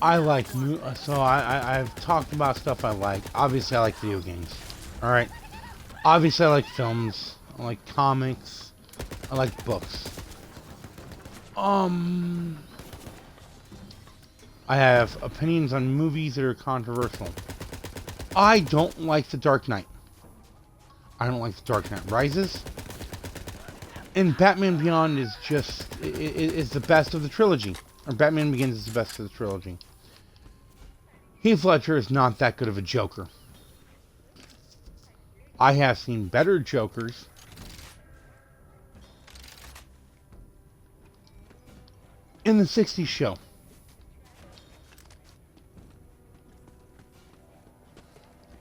I like I've talked about stuff I like. Obviously, I like video games. All right. Obviously, I like films. I like comics. I like books. Um, I have opinions on movies that are controversial. I don't like The Dark Knight. I don't like The Dark Knight Rises. And Batman Beyond is just is the best of the trilogy. Or Batman Begins is the best of the trilogy. Heath Ledger is not that good of a Joker. I have seen better Jokers. In the 60s show.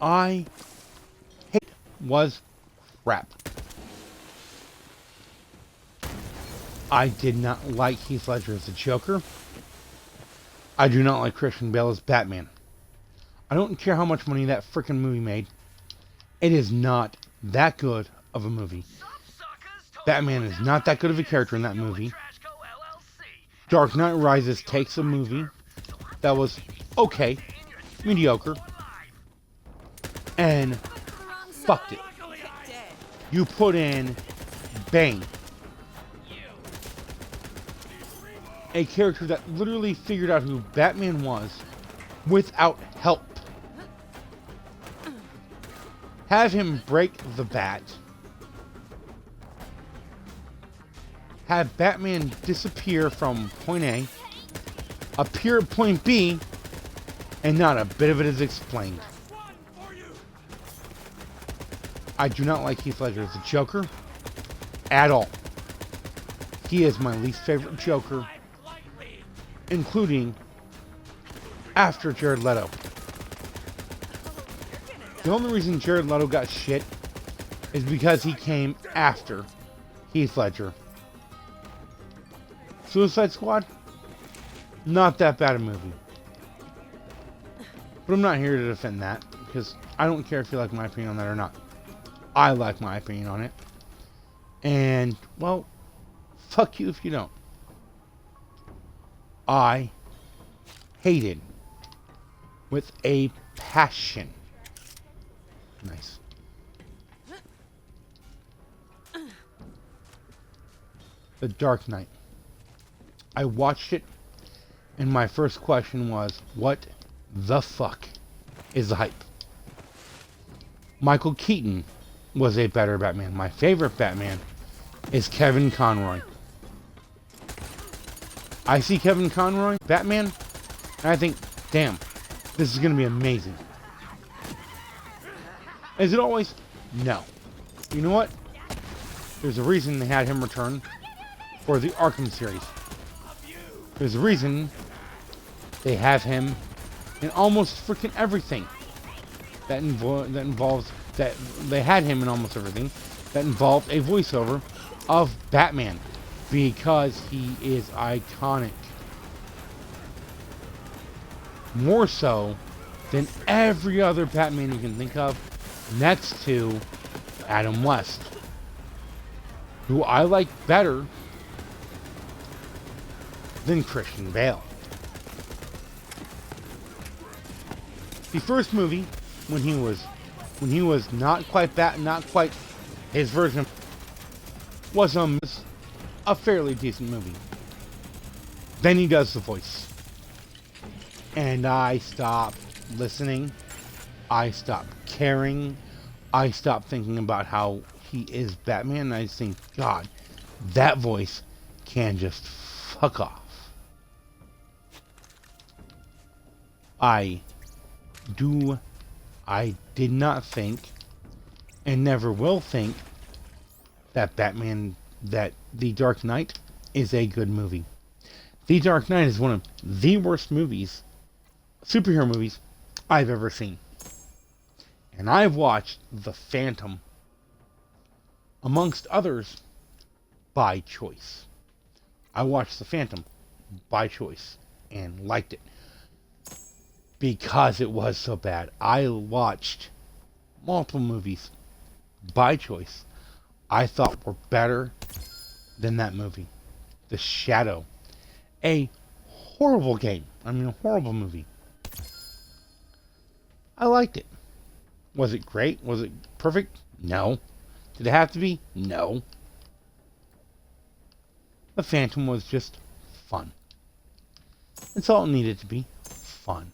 I hate was crap. I did not like Heath Ledger as a Joker. I do not like Christian Bale as Batman. I don't care how much money that freaking movie made. It is not that good of a movie. Batman is not that good of a character in that movie. Dark Knight Rises takes a movie that was okay, mediocre, and fucked it. You put in Bane, a character that literally figured out who Batman was without help. Have him break the bat. Have Batman disappear from point A, appear at point B, and not a bit of it is explained. I do not like Heath Ledger as a Joker at all. He is my least favorite Joker, including after Jared Leto. The only reason Jared Leto got shit is because he came after Heath Ledger. Suicide Squad? Not that bad a movie. But I'm not here to defend that, because I don't care if you like my opinion on that or not. I like my opinion on it. And, well, fuck you if you don't. I hated with a passion. Nice. The Dark Knight. I watched it, and my first question was, what the fuck is the hype? Michael Keaton was a better Batman. My favorite Batman is Kevin Conroy. I see Kevin Conroy, Batman, and I think, damn, this is going to be amazing. Is it always? No. You know what? There's a reason they had him return for the Arkham series. There's a reason they have him in almost freaking everything that involves that they had him in almost everything that involved a voiceover of Batman, because he is iconic. More so than every other Batman you can think of, next to Adam West, who I like better than Christian Bale. The first movie, when he was not quite his version, was a fairly decent movie. Then he does the voice, and I stopped listening. I stopped caring. I stopped thinking about how he is Batman. And I just think, God, that voice can just fuck off. I did not think, and never will think, that The Dark Knight is a good movie. The Dark Knight is one of the worst movies, superhero movies, I've ever seen. And I've watched The Phantom, amongst others, by choice. I watched The Phantom by choice and liked it because it was so bad. I watched multiple movies by choice I thought were better than that movie. The Shadow. A horrible game. I mean, a horrible movie. I liked it. Was it great? Was it perfect? No. Did it have to be? No. The Phantom was just fun. That's all it needed to be. Fun.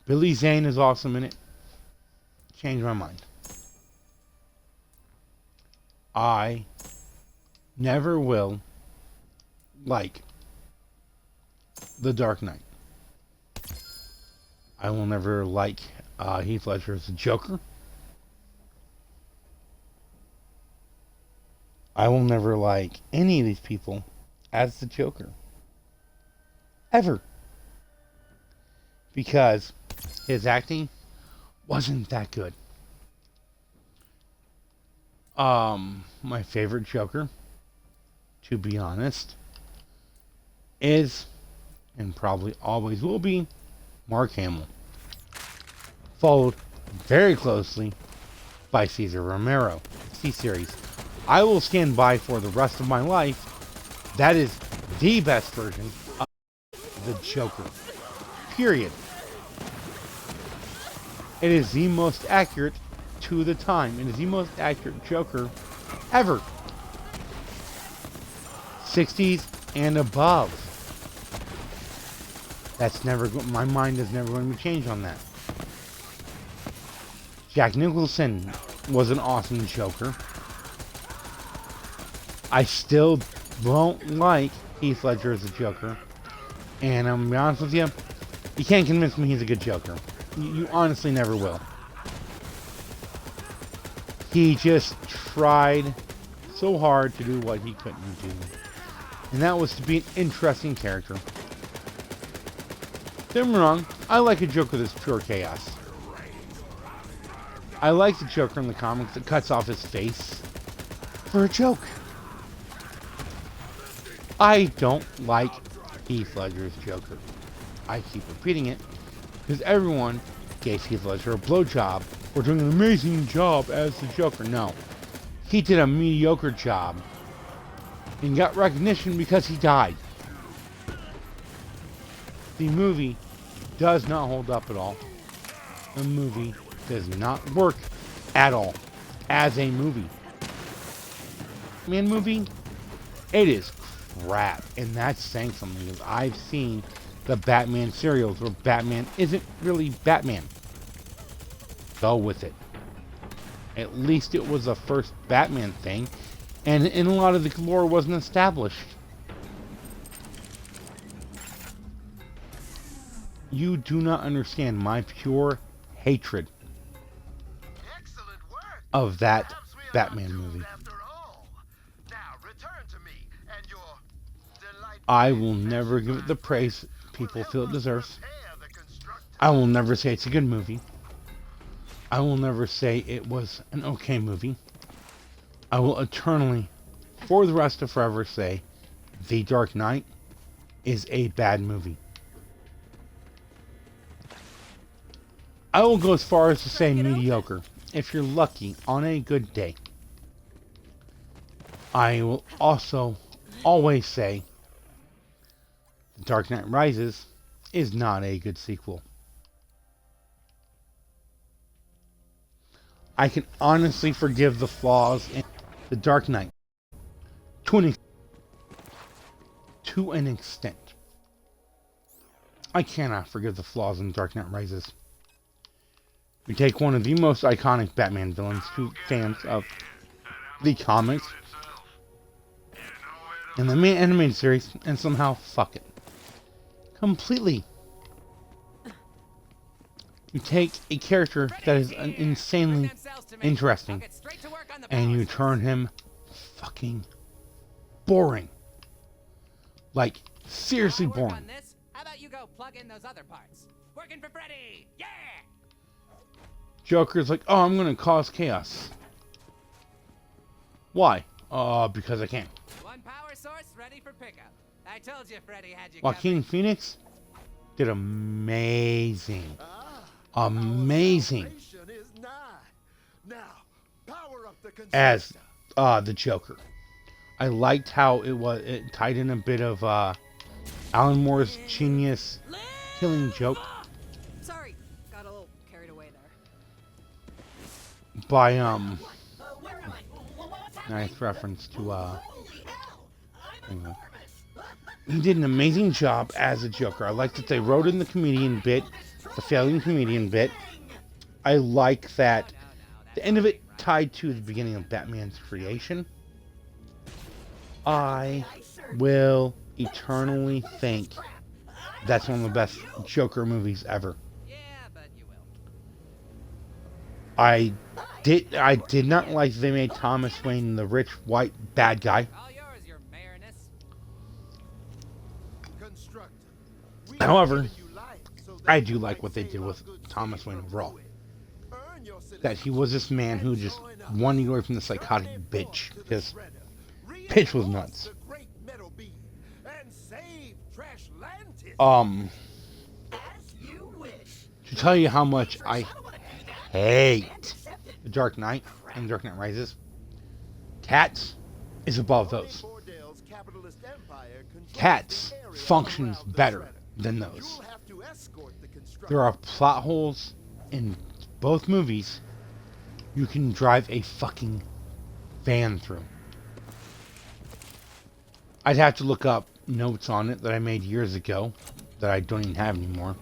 Billy Zane is awesome in it. Changed my mind. I never will like The Dark Knight. I will never like Heath Ledger as the Joker. I will never like any of these people as the Joker. Ever. Because his acting wasn't that good. My favorite Joker, to be honest, is, and probably always will be, Mark Hamill. Followed very closely by Cesar Romero. C-Series. I will stand by for the rest of my life. That is the best version of the Joker. Period. It is the most accurate to the time. It is the most accurate Joker ever. 60s and above. That's never, my mind is never going to change on that. Jack Nicholson was an awesome Joker. I still don't like Heath Ledger as a Joker. And I'm gonna be honest with you, you can't convince me he's a good Joker. You honestly never will. He just tried so hard to do what he couldn't do. And that was to be an interesting character. Don't get me wrong, I like a Joker that's pure chaos. I like the Joker in the comics that cuts off his face for a joke. I don't like Heath Ledger's Joker. I keep repeating it because everyone gave Heath Ledger a blowjob for doing an amazing job as the Joker. No, he did a mediocre job and got recognition because he died. The movie does not hold up at all. The movie does not work at all as a movie. Man movie, it is crap, and that's saying something because I've seen the Batman serials where Batman isn't really Batman. Go with it. At least it was a first Batman thing, and a lot of the lore wasn't established. You do not understand my pure hatred of that Batman movie. I will never give it the praise people feel it deserves. I will never say it's a good movie. I will never say it was an okay movie. I will eternally, for the rest of forever, say The Dark Knight is a bad movie. I will go as far as to say mediocre, if you're lucky, on a good day. I will also always say The Dark Knight Rises is not a good sequel. I can honestly forgive the flaws in The Dark Knight to an extent. I cannot forgive the flaws in Dark Knight Rises. We take one of the most iconic Batman villains to fans of the comics and the main animated series and somehow fuck it. Completely. You take a character that is insanely interesting and you turn him fucking boring. Like, seriously boring. How about you go plug in those other parts? Working for Freddy! Yeah! Joker's like, oh, I'm gonna cause chaos. Why? Because I can. One power source ready for pickup. I told you Freddy had you Joaquin Phoenix did amazing. Amazing. As the Joker. I liked how it tied in a bit of Alan Moore's genius killing joke Sorry, got a little carried away there. by nice reference to anyway. He did an amazing job as a Joker. I like that they wrote in the comedian bit, the failing comedian bit. I like that the end of it tied to the beginning of Batman's creation. I will eternally think that's one of the best Joker movies ever. Yeah, but you will. I did not like they made Thomas Wayne the rich white bad guy. All yours, your mayorness. However, I do like what they did with Thomas Wayne overall. That he was this man who just wanted to get away from the psychotic bitch. Because bitch was nuts. To tell you how much I hate The Dark Knight and Dark Knight Rises, Cats is above those. Cats functions better than those. There are plot holes in both movies you can drive a fucking van through. I'd have to look up notes on it that I made years ago that I don't even have anymore.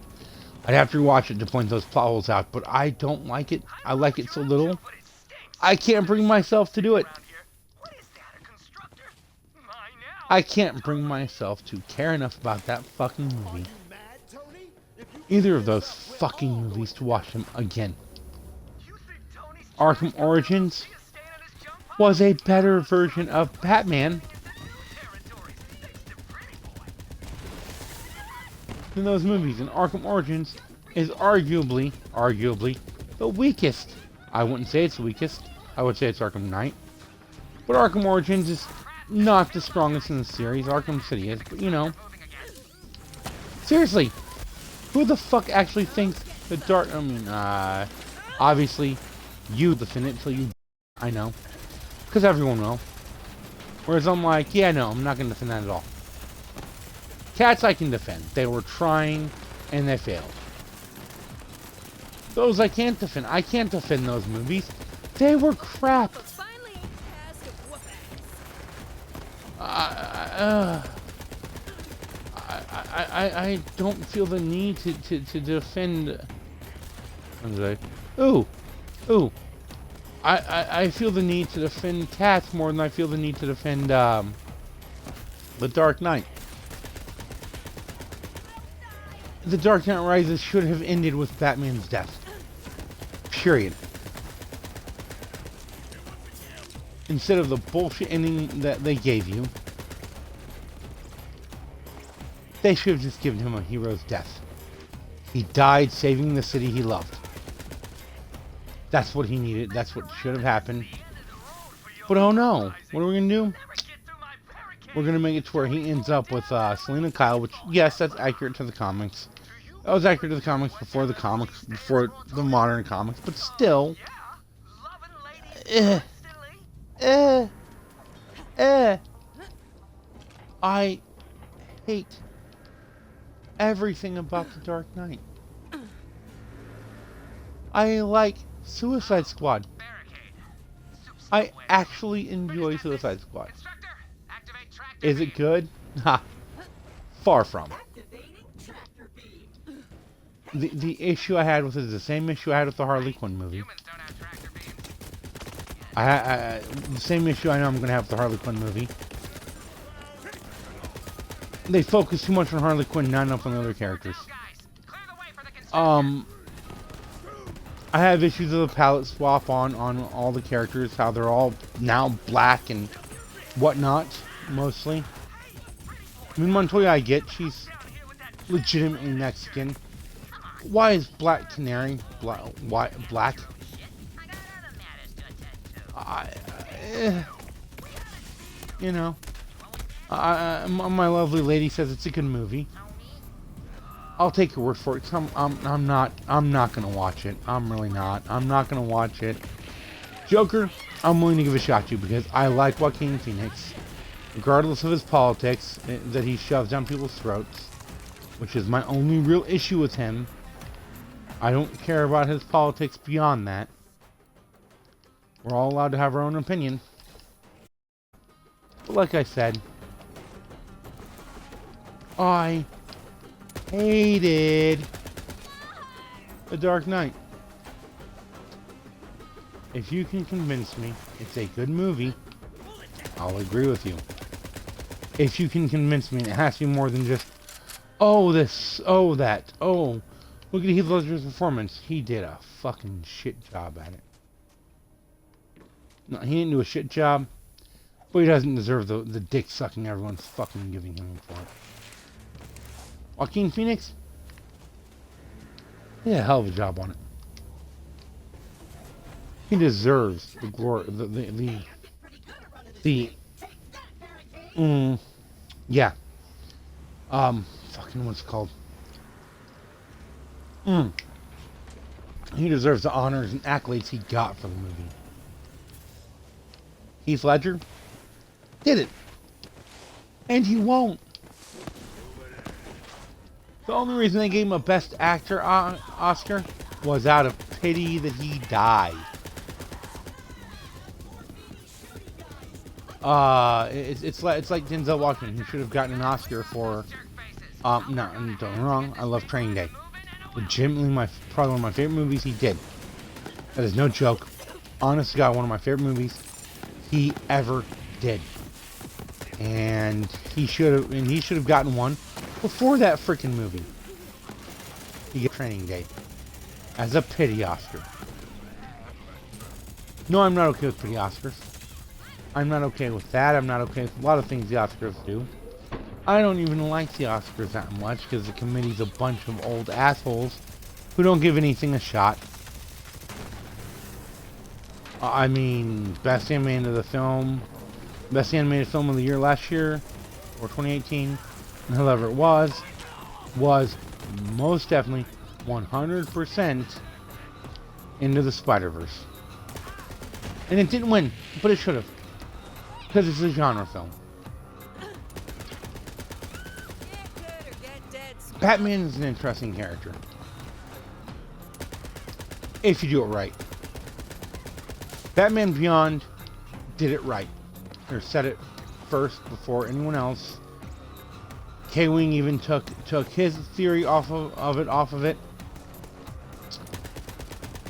I'd have to rewatch it to point those plot holes out, but I don't like it. I like it so little. I can't bring myself to do it. I can't bring myself to care enough about that fucking movie. Either of those fucking movies to watch them again. Arkham Origins was a better version of Batman than those movies, and Arkham Origins is arguably the weakest. I wouldn't say it's the weakest. I would say it's Arkham Knight. But Arkham Origins is not the strongest in the series. Arkham City is, but you know. Seriously, who the fuck actually thinks the Dark... I mean, obviously, you defend it till you... I know. Because everyone will. Whereas I'm like, yeah, no, I'm not going to defend that at all. Cats I can defend. They were trying, and they failed. Those I can't defend. I can't defend those movies. They were crap. Finally, cast of I don't feel the need to defend... What was I? Ooh. I feel the need to defend Cats more than I feel the need to defend, The Dark Knight. The Dark Knight Rises should have ended with Batman's death. Period. Instead of the bullshit ending that they gave you, they should have just given him a hero's death. He died saving the city he loved. That's what he needed. That's what should have happened. But oh no. What are we going to do? We're going to make it to where he ends up with Selina Kyle, which, yes, that's accurate to the comics. That was accurate to the comics, before the modern comics, but still. I hate everything about the Dark Knight. I like Suicide Squad. I actually enjoy Suicide Squad. Is it good? Ha! Far from. The issue I had with it is the same issue I had with the Harley Quinn movie. The same issue I know I'm going to have with the Harley Quinn movie. They focus too much on Harley Quinn, not enough on the other characters. I have issues with the palette swap on all the characters, how they're all now black and whatnot, mostly. I mean, Montoya I get, she's legitimately Mexican. Why is Black Canary black? You know, my lovely lady says it's a good movie. I'll take your word for it. I'm not gonna watch it. I'm really not. I'm not gonna watch it. Joker, I'm willing to give a shot to because I like Joaquin Phoenix. regardless of his politics that he shoves down people's throats, which is my only real issue with him. I don't care about his politics beyond that. We're all allowed to have our own opinion. But like I said, I hated The Dark Knight. If you can convince me it's a good movie, I'll agree with you. If you can convince me it has to be more than just, oh this, oh that, oh, look at Heath Ledger's performance. He did a fucking shit job at it. No, he didn't do a shit job, but he doesn't deserve the dick sucking everyone's fucking giving him for it. Joaquin Phoenix? He did a hell of a job on it. He deserves the glory, yeah. Fucking what's it called? He deserves the honors and accolades he got for the movie. Heath Ledger did it. And he won't. The only reason they gave him a Best Actor Oscar was out of pity that he died. It's like Denzel Washington. He should have gotten an Oscar for no, don't get me wrong, I love Training Day. Legitimately probably one of my favorite movies he did. That is no joke. Honest to God, one of my favorite movies he ever did. And he should have gotten one before that freaking movie. He got Training Day as a pity Oscar. No, I'm not okay with pity Oscars. I'm not okay with that. I'm not okay with a lot of things the Oscars do. I don't even like the Oscars that much because the committee's a bunch of old assholes who don't give anything a shot. I mean, best animated film of the year last year, or 2018, however it was most definitely 100% Into the Spider-Verse. And it didn't win, but it should have. Because it's a genre film. Batman is an interesting character. If you do it right. Batman Beyond did it right. Or said it first before anyone else. K-Wing even took his theory off of it.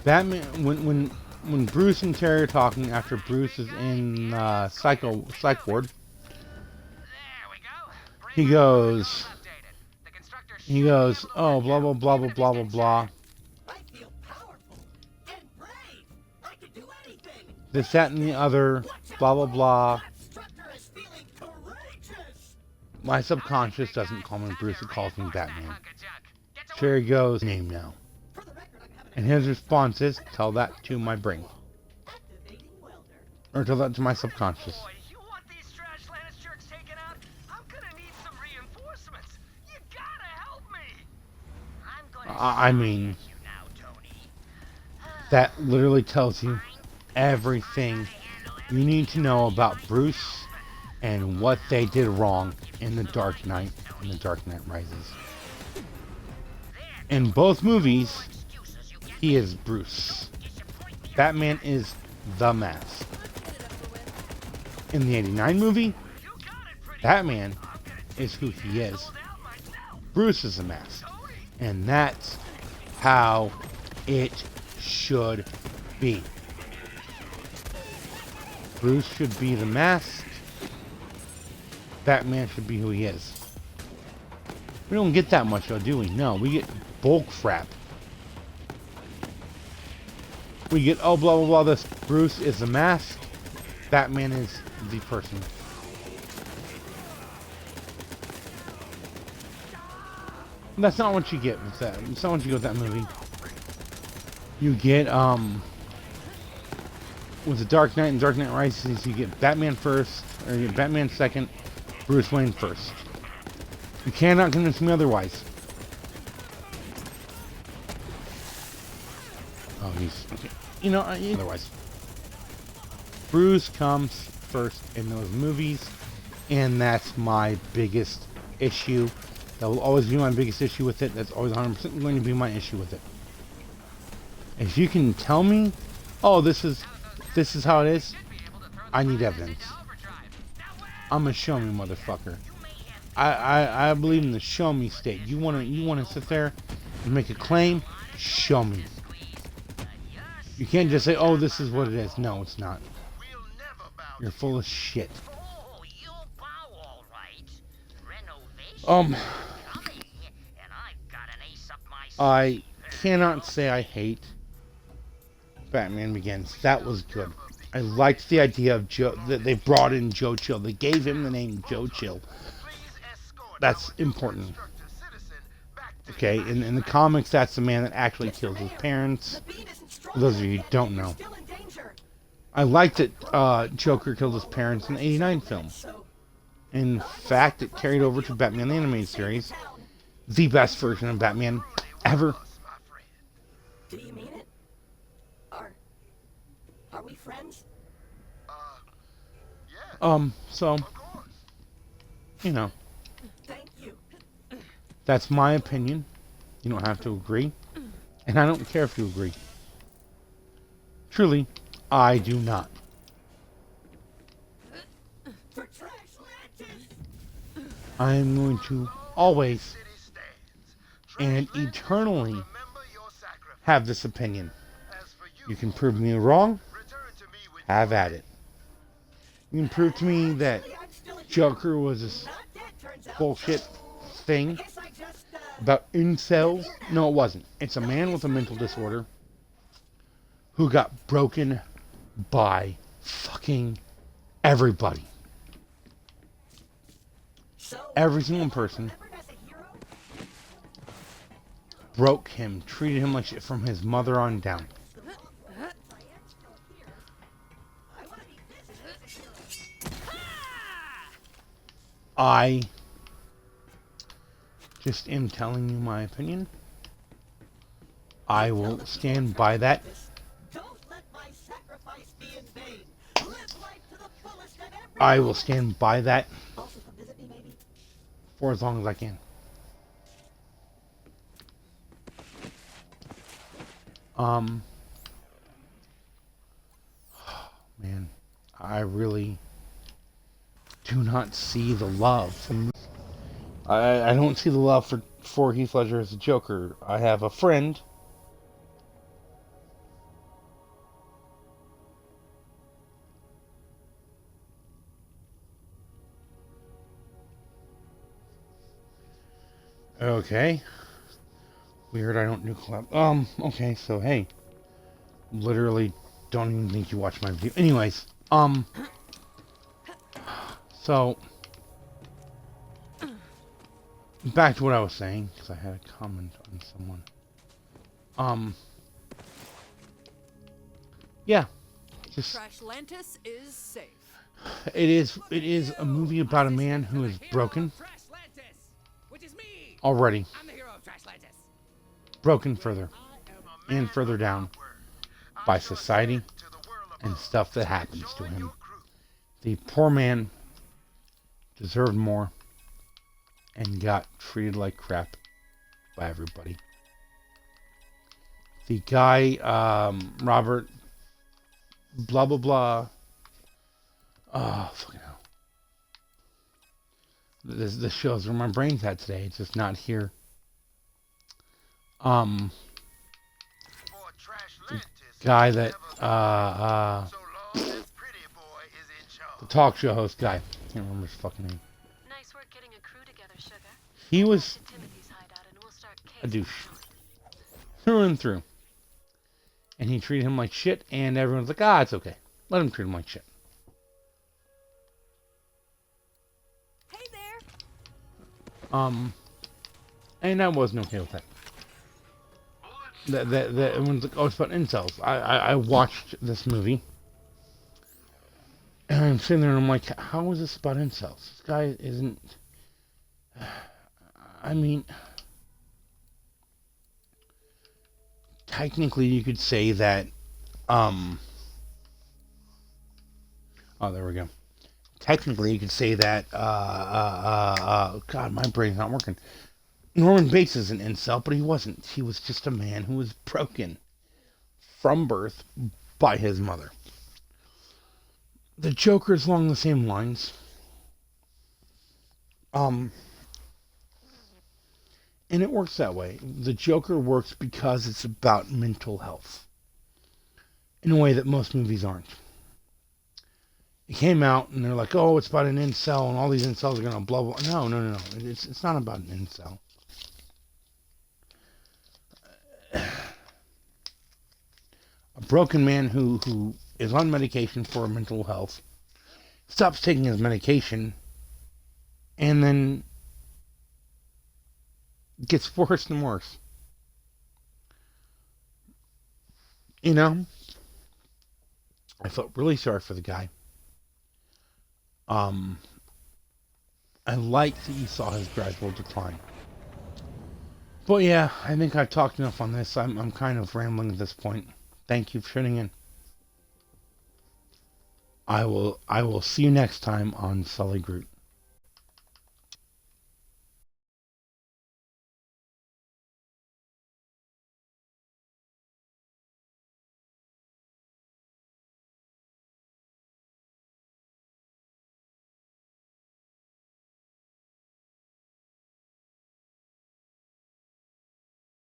Batman, when Bruce and Terry are talking after Bruce is in psych ward, he goes, oh, blah blah blah blah blah blah blah. This, that, and the other, blah blah blah. My subconscious doesn't call me Bruce, it calls me Batman. Terry goes, name now. And his response is, tell that to my brain. Or tell that to my subconscious. You want these trash Lannis jerks taken out? I'm gonna need some reinforcements. You gotta help me. I'm gonna I mean, that literally tells you everything you need to know about Bruce and what they did wrong in The Dark Knight and The Dark Knight Rises. In both movies, he is Bruce. Batman is the Mask. In the '89 movie, Batman is who he is. Bruce is the Mask. And that's how it should be. Bruce should be the Mask. Batman should be who he is. We don't get that much though, do we? No, we get bull crap. We get, oh, blah, blah, blah, this. Bruce is the Mask. Batman is the person. That's not what you get with that. That's not what you get with that movie. You get, with The Dark Knight and Dark Knight Rises, you get Batman first, or you get Batman second, Bruce Wayne first. You cannot convince me otherwise. Oh, he's... Okay. You know, otherwise. Bruce comes first in those movies. And that's my biggest issue. That will always be my biggest issue with it. That's always 100% going to be my issue with it. If you can tell me, oh, this is how it is, I need evidence. I'm a show me motherfucker. I believe in the show me state. You wanna sit there and make a claim? Show me. You can't just say, oh, this is what it is. No, it's not. You're full of shit. I cannot say I hate Batman Begins. That was good. I liked the idea of Joe, that they brought in Joe Chill. They gave him the name Joe Chill. That's important. Okay, in the comics, that's the man that actually kills his parents. For those of you who don't know. I liked that Joker killed his parents in the '89 film. In fact, it carried over to Batman the Animated Series. The best version of Batman ever. Do you mean it? Are we friends? So, you know. Thank you. That's my opinion. You don't have to agree. And I don't care if you agree. Truly, I do not. For trash lanterns. I am going to always and eternally have this opinion. You can prove me wrong, have at it. You can prove to me that Joker was this bullshit thing about incels. No, it wasn't. It's a man with a mental disorder who got broken by fucking everybody. Every single person broke him, treated him like shit from his mother on down. I just am telling you my opinion. I will stand by that. I will stand by that for as long as I can. Man, I really do not see the love. I don't see the love for Heath Ledger as a Joker. I have a friend okay. Weird, I don't do collab. Okay, so hey. Literally don't even think you watched my video. Anyways, so back to what I was saying, because I had a comment on someone. Yeah. Just Trashlantis is safe. it is a movie about a man who is broken Which is me. already. I'm the hero of Trashlantis. Broken further and further down by society and stuff that happens to him. The poor man deserved more and got treated like crap by everybody. The guy, Robert, blah blah blah. Oh, fucking hell. This shows where my brain's at today. It's just not here. The guy that, the talk show host guy. Can't remember his fucking name. Nice work getting a crew together, Sugar. He was Timothy's hideout and we'll start a douche. Through and through. And he treated him like shit, and everyone's like, it's okay. Let him treat him like shit. Hey there. And I wasn't okay with that. That everyone's like, it's about incels. I watched this movie, and I'm sitting there and I'm like, how is this about incels? This guy isn't. I mean, technically you could say that, oh, there we go. technically you could say that, God, my brain's not working. Norman Bates is an incel, but he wasn't. He was just a man who was broken from birth by his mother. The Joker is along the same lines. And it works that way. The Joker works because it's about mental health in a way that most movies aren't. It came out and they're like, oh, it's about an incel and all these incels are going to blah, blah. No. It's not about an incel. A broken man who is on medication for mental health stops taking his medication and then gets worse and worse. You know, I felt really sorry for the guy. I liked that you saw his gradual decline. But yeah, I think I've talked enough on this. I'm kind of rambling at this point. Thank you for tuning in. I will see you next time on Sully Groot.